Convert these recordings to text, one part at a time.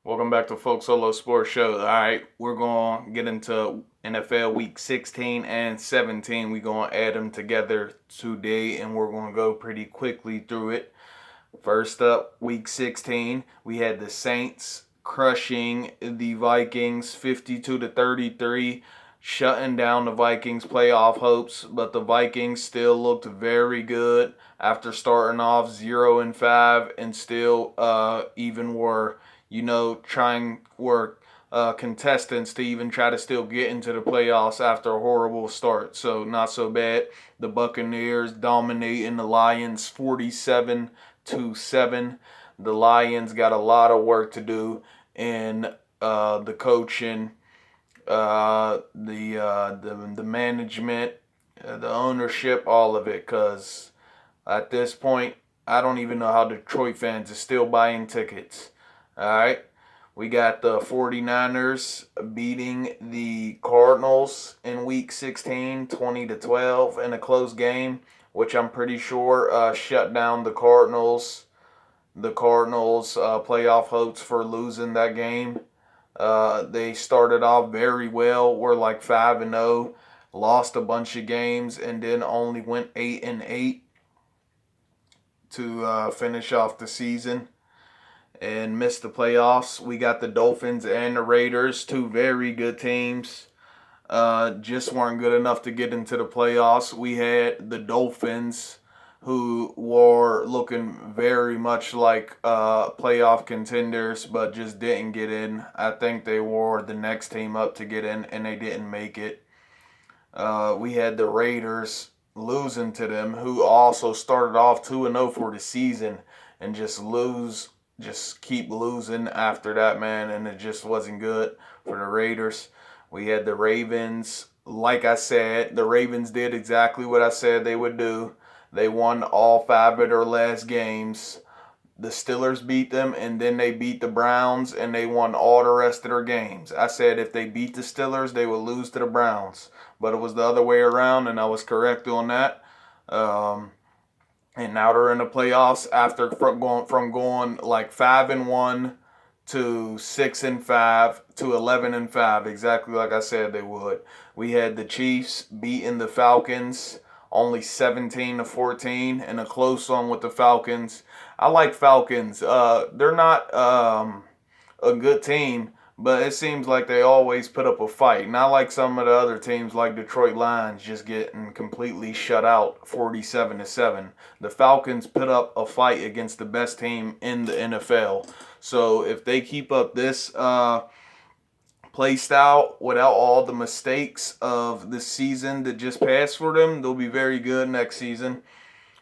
Welcome back to Folk Solo Sports Show. All right, we're going to get into NFL Week 16 and 17. We're going to add them together today, and we're going to go pretty quickly through it. First up, Week 16, we had the Saints crushing the Vikings 52-33, shutting down the Vikings' playoff hopes, but the Vikings still looked very good after starting off 0-5 and still even were trying were contestants to even try to still get into the playoffs after a horrible start. So not so bad. The Buccaneers dominating the Lions 47-7. The Lions got a lot of work to do in the coaching, the management, the ownership, all of it. Because at this point, I don't even know how Detroit fans are still buying tickets. All right. We got the 49ers beating the Cardinals in week 16, 20-12 in a close game, which I'm pretty sure shut down the Cardinals. The Cardinals playoff hopes for losing that game. They started off very well. Were like 5-0, lost a bunch of games, and then only went 8-8 to finish off the season and missed the playoffs. We got the Dolphins and the Raiders, two very good teams. Just weren't good enough to get into the playoffs. We had the Dolphins, who were looking very much like playoff contenders, but just didn't get in. I think they were the next team up to get in, and they didn't make it. We had the Raiders losing to them, who also started off 2-0 for the season, and just keep losing after that, man, and it just wasn't good for the Raiders. We had the Ravens. Like I said, the Ravens did exactly what I said they would do. They won all 5 of their last games. The Steelers beat them, and then they beat the Browns, and they won all the rest of their games. I said if they beat the Steelers, they would lose to the Browns. But it was the other way around, and I was correct on that. And now they're in the playoffs after from going like 5-1 to 6-5 to 11-5, exactly like I said they would. We had the Chiefs beating the Falcons only 17-14 in a close one with the Falcons. I like Falcons. They're not a good team, but it seems like they always put up a fight. Not like some of the other teams like Detroit Lions just getting completely shut out 47-7. The Falcons put up a fight against the best team in the NFL. So if they keep up this play style without all the mistakes of the season that just passed for them, they'll be very good next season.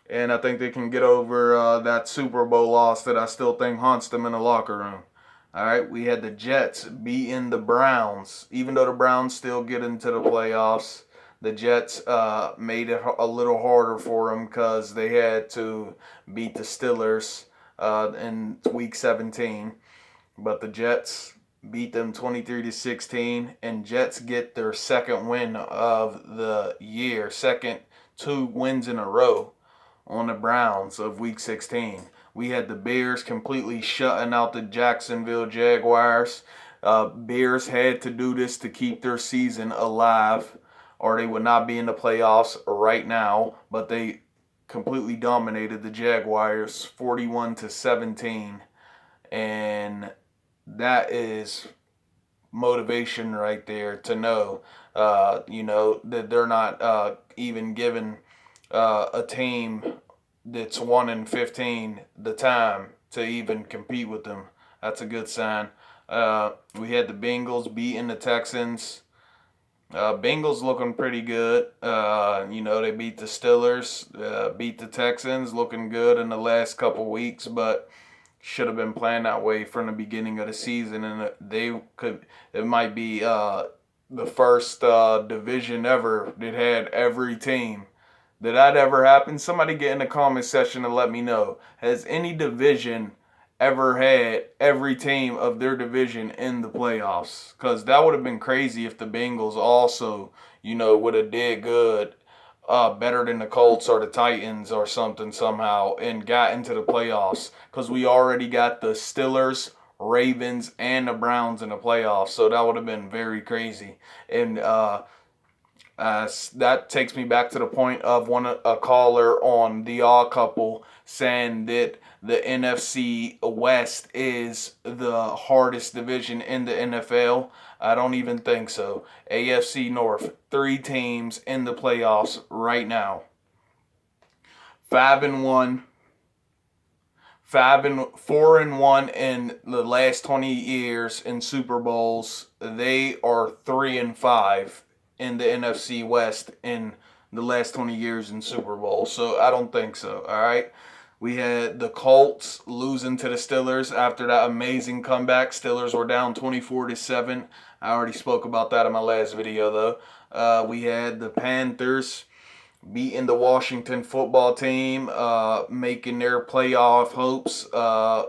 And I think they can get over that Super Bowl loss that I still think haunts them in the locker room. All right, we had the Jets beating the Browns. Even though the Browns still get into the playoffs, the Jets made it a little harder for them because they had to beat the Steelers in Week 17. But the Jets beat them 23-16, and Jets get their second win of the year, second 2 wins in a row on the Browns of Week 16. We had the Bears completely shutting out the Jacksonville Jaguars. Bears had to do this to keep their season alive, or they would not be in the playoffs right now. But they completely dominated the Jaguars 41-17, and that is motivation right there to know, that they're not even giving a team that's 1-15 the time to even compete with them. That's a good sign. We had the Bengals beating the Texans. Bengals looking pretty good. They beat the Steelers, beat the Texans, looking good in the last couple weeks, but should have been playing that way from the beginning of the season, and it might be the first division ever that had every team. Did that ever happen? Somebody get in the comment section and let me know. Has any division ever had every team of their division in the playoffs? Because that would have been crazy if the Bengals also, would have did good, better than the Colts or the Titans or something somehow and got into the playoffs. Because we already got the Steelers Ravens, and the Browns in the playoffs. So that would have been very crazy. And that takes me back to the point of a caller on the Odd Couple saying that the NFC West is the hardest division in the NFL. I don't even think so. AFC North, 3 teams in the playoffs right now. 5-1, 4-1 in the last 20 years in Super Bowls. They are 3-5 in the NFC West in the last 20 years in Super Bowls. So I don't think so. All right. We had the Colts losing to the Steelers after that amazing comeback. Steelers were down 24-7. I already spoke about that in my last video, though. We had the Panthers beating the Washington football team, making their playoff hopes a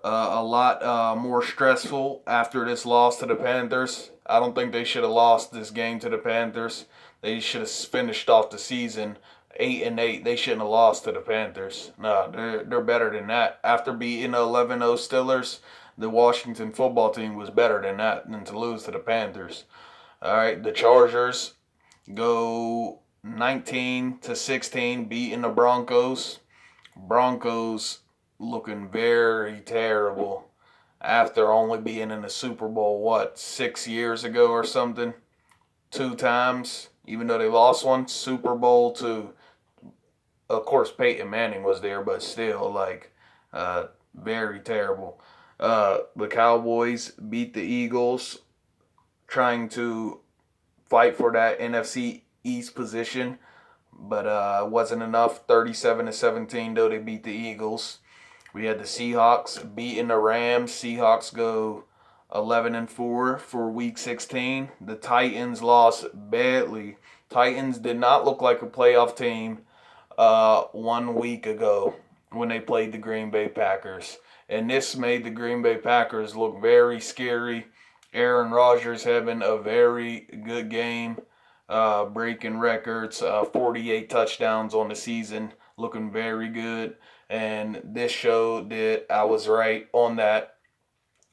lot more stressful after this loss to the Panthers. I don't think they should have lost this game to the Panthers. They should have finished off the season 8-8. They shouldn't have lost to the Panthers. No, they're better than that. After beating the 11-0 Steelers, the Washington football team was better than that than to lose to the Panthers. All right, the Chargers go 19-16, beating the Broncos. Broncos looking very terrible after only being in the Super Bowl, 6 years ago or something? 2 times, even though they lost one. Super Bowl to, of course, Peyton Manning was there, but still, very terrible. The Cowboys beat the Eagles, trying to fight for that NFC East position, but wasn't enough. 37-17, though they beat the Eagles. We had the Seahawks beating the Rams. Seahawks go 11-4 for Week 16. The Titans lost badly. Titans did not look like a playoff team 1 week ago when they played the Green Bay Packers. And this made the Green Bay Packers look very scary. Aaron Rodgers having a very good game, breaking records, 48 touchdowns on the season, looking very good. And this showed that I was right on that.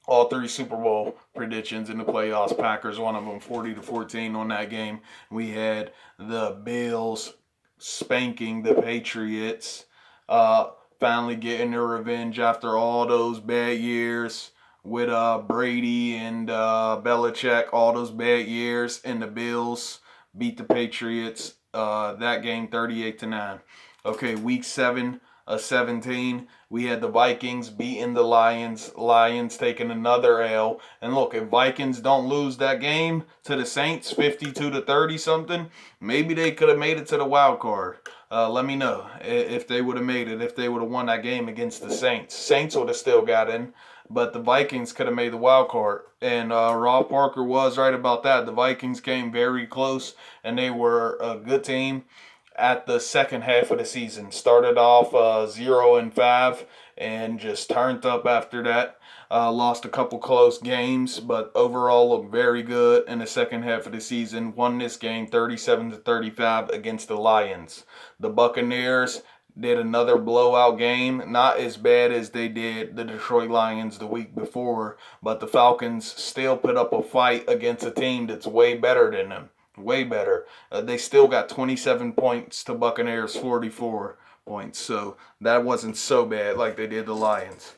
All 3 Super Bowl predictions in the playoffs. Packers, one of them, 40-14 on that game. We had the Bills spanking the Patriots, finally getting their revenge after all those bad years with Brady and Belichick, all those bad years, and the Bills beat the Patriots. That game 38-9. Okay, Week 7 of 17, we had the Vikings beating the Lions. Lions taking another L. And look, if Vikings don't lose that game to the Saints, 52-30 something, maybe they could have made it to the wild card. Let me know if they would have made it, if they would have won that game against the Saints. Saints would have still got in, but the Vikings could have made the wild card. And Rob Parker was right about that. The Vikings came very close, and they were a good team at the second half of the season. Started off 0-5 and just turned up after that. Lost a couple close games, but overall looked very good in the second half of the season. Won this game 37-35 against the Lions. The Buccaneers did another blowout game, not as bad as they did the Detroit Lions the week before, but the Falcons still put up a fight against a team that's way better than them. Way better. They still got 27 points to Buccaneers 44 points, so that wasn't so bad like they did the Lions.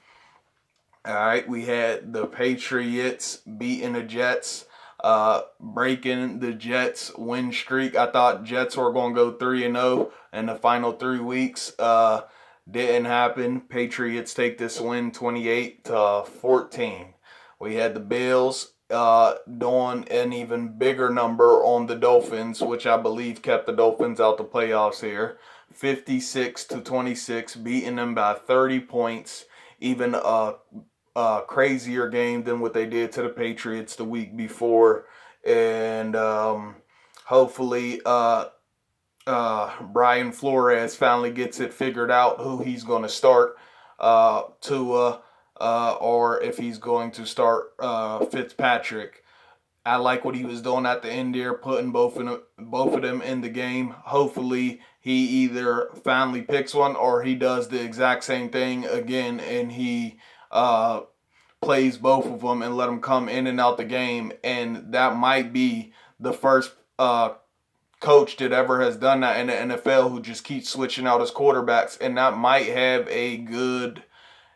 All right, we had the Patriots beating the Jets, breaking the Jets win streak. I thought Jets were going to go 3-0 in the final 3 weeks. Didn't happen. Patriots take this win 28-14. We had the Bills doing an even bigger number on the Dolphins, which I believe kept the Dolphins out the playoffs here. 56-26, beating them by 30 points. Even a crazier game than what they did to the Patriots the week before. And hopefully Brian Flores finally gets it figured out who he's going to start, Tua, or if he's going to start Fitzpatrick. I like what he was doing at the end there, putting both of them in the game. Hopefully he either finally picks one or he does the exact same thing again and he plays both of them and let them come in and out the game. And that might be the first coach that ever has done that in the NFL who just keeps switching out his quarterbacks, and that might have a good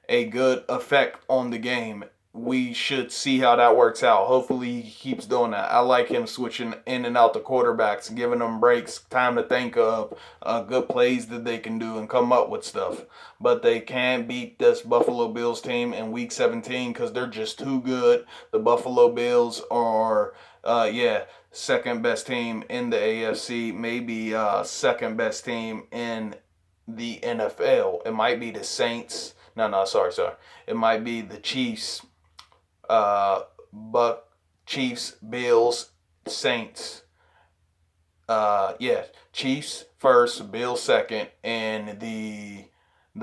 effect on the game. We should see how that works out. Hopefully he keeps doing that. I like him switching in and out the quarterbacks, giving them breaks, time to think of good plays that they can do and come up with stuff. But they can't beat this Buffalo Bills team in Week 17 because they're just too good. The Buffalo Bills are, second best team in the AFC, maybe second best team in the NFL. It might be the Saints. No, sorry. It might be the Chiefs, Buck, Chiefs, Bills, Saints. Chiefs first, Bills second, and the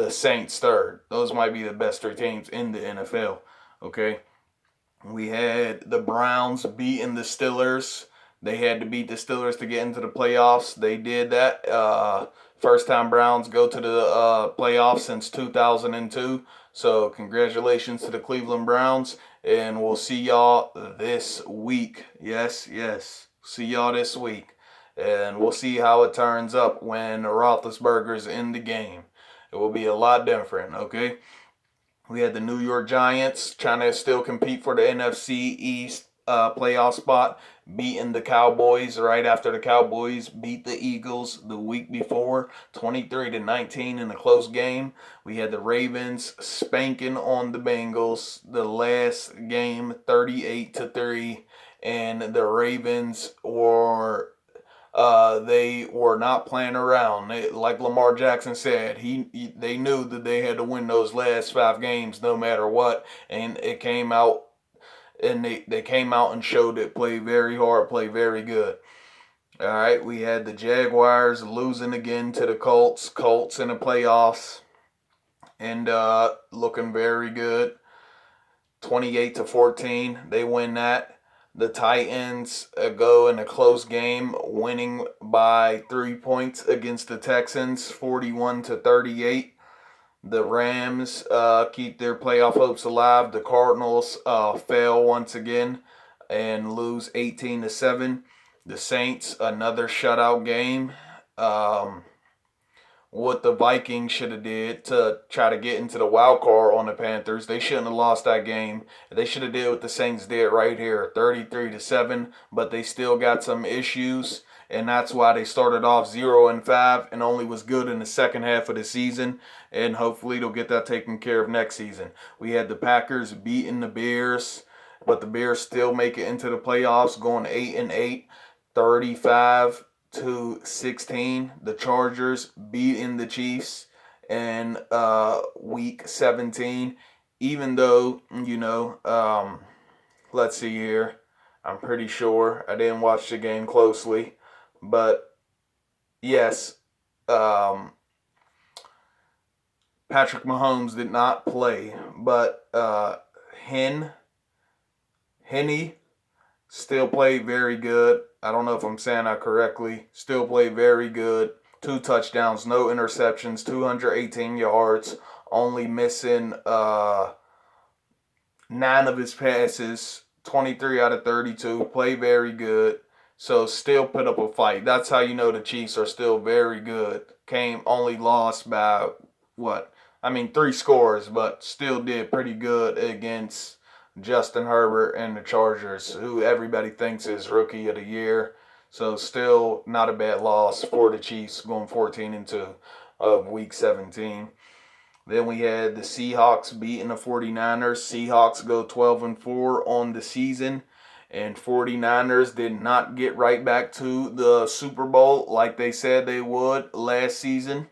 Saints third. Those might be the best three teams in the NFL. Okay, we had the Browns beating the Steelers. They had to beat the Steelers to get into the playoffs. They did that. First time Browns go to the playoffs since 2002. So congratulations to the Cleveland Browns. And we'll see y'all this week. Yes. See y'all this week. And we'll see how it turns up when Roethlisberger's in the game. It will be a lot different, okay? We had the New York Giants trying to still compete for the NFC East playoff spot, beating the Cowboys right after the Cowboys beat the Eagles the week before, 23-19 in a close game. We had the Ravens spanking on the Bengals the last game, 38-3, and the Ravens were they were not playing around. Like Lamar Jackson said, they knew that they had to win those last 5 games no matter what, and it came out. And they came out and showed it, play very hard, play very good. All right, we had the Jaguars losing again to the Colts in the playoffs, and looking very good. 28-14, they win that. The Titans go in a close game, winning by 3 points against the Texans, 41-38. The Rams keep their playoff hopes alive. The Cardinals fail once again and lose 18-7. The Saints, another shutout game. What the Vikings should have did to try to get into the wild card on the Panthers. They shouldn't have lost that game. They should have did what the Saints did right here, 33-7. But they still got some issues. And that's why they started off 0-5 and only was good in the second half of the season. And hopefully they'll get that taken care of next season. We had the Packers beating the Bears, but the Bears still make it into the playoffs, going 8-8, 35-16. The Chargers beating the Chiefs in week 17. Even though, let's see here. I'm pretty sure I didn't watch the game closely. But yes, Patrick Mahomes did not play, but Henne still played very good. I don't know if I'm saying that correctly. Still played very good. 2 touchdowns, no interceptions, 218 yards, only missing 9 of his passes, 23 out of 32. Played very good. So still put up a fight. That's how you know the Chiefs are still very good. Only lost by 3 scores, but still did pretty good against Justin Herbert and the Chargers, who everybody thinks is Rookie of the Year. So still not a bad loss for the Chiefs, going 14-2 of Week 17. Then we had the Seahawks beating the 49ers. Seahawks go 12-4 on the season. And 49ers did not get right back to the Super Bowl like they said they would last season.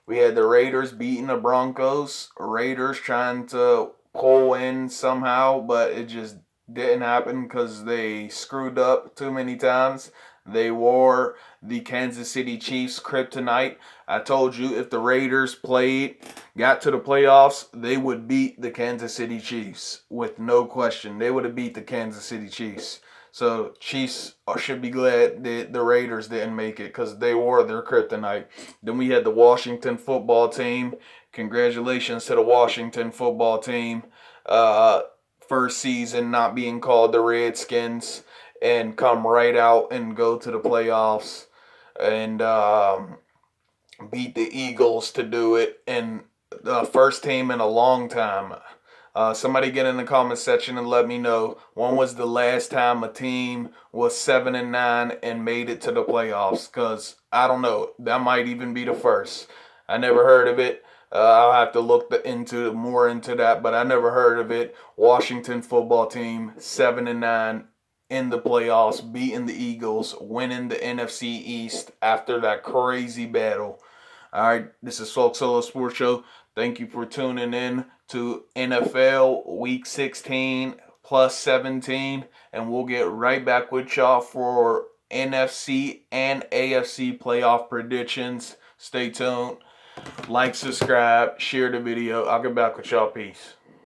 We had the Raiders beating the Broncos. Raiders trying to pull in somehow, but it just didn't happen because they screwed up too many times. They wore the Kansas City Chiefs kryptonite. I told you if the Raiders got to the playoffs, they would beat the Kansas City Chiefs with no question. They would have beat the Kansas City Chiefs. So Chiefs should be glad that the Raiders didn't make it because they wore their kryptonite. Then we had the Washington football team. Congratulations to the Washington football team. first season not being called the Redskins and come right out and go to the playoffs and beat the Eagles to do it, and the first team in a long time. Somebody get in the comment section and let me know when was the last time a team was 7-9 and made it to the playoffs. Cause I don't know, that might even be the first. I never heard of it. I'll have to look into more into that, but I never heard of it. Washington football team 7-9 in the playoffs, beating the Eagles, winning the NFC East after that crazy battle. All right, this is Folk Solo Sports Show. Thank you for tuning in to NFL Week 16 plus 17, and we'll get right back with y'all for NFC and AFC playoff predictions. Stay tuned. Like, subscribe, share the video. I'll get back with y'all. Peace.